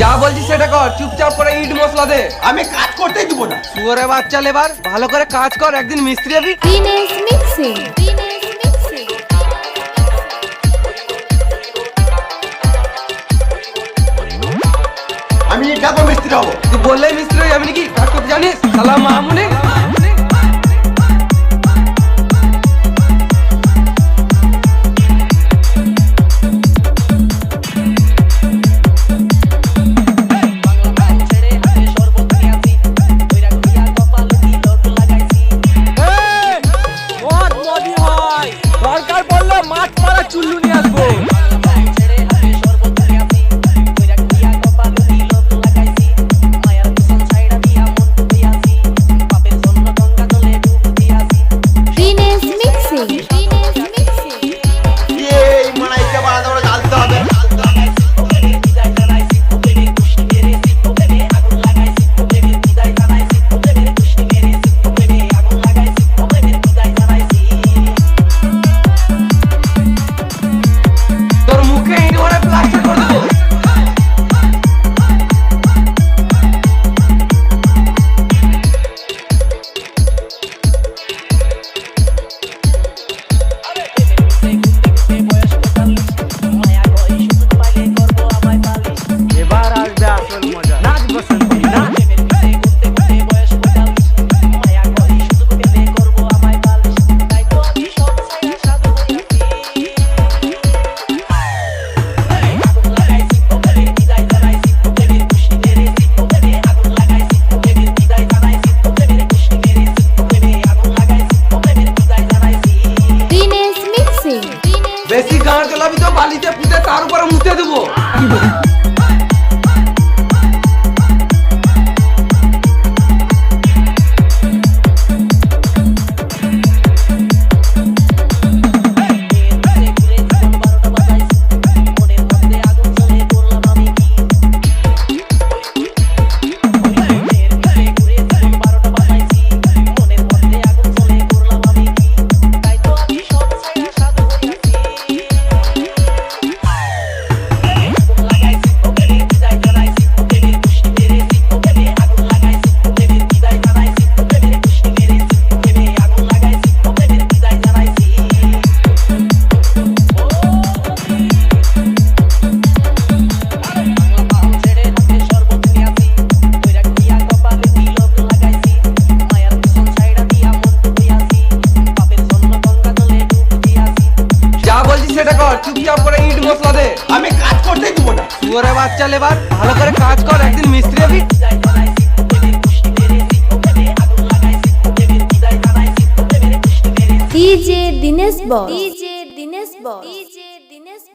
যা বলছি সেটা কর, চুপচাপ করে ইট মশলা দে। আমি কাজ করতেই দিব না। শুয়োরে বাচ্চা লেবার, ভালো করে কাজ কর, একদিন মিস্ত্রি হবি। দিনেশ মিক্সিং। আমি যাবো মিস্ত্রি হবো। তুই বললেই মিস্ত্রি হয়ে যাবি নাকি? কাজ করতে জানিস শালা মামুনি? দরকার পড়লে মাছ মারা চুল্লু নিয়ে আসবো। এই মানাইকে বানাতে বড় জ্বালতে হবে। তোর মুখে ইট ভরে প্লাস্টার করে দেবো। এবার আসবে আসল মজা, নাচ বসন্তি না। বেশি গাঁড় চলাবি তো বালিতে পুঁতে তার উপরে মুতে দেবো। সেটা কর, চুপচাপ করে ইট মশলা দে। আমি কাজ করতেই দিব না। শুয়োরে বাচ্চা লেবার, ভালো করে কাজ কর, একদিন মিস্ত্রি হবি। DJ Dinesh Boss.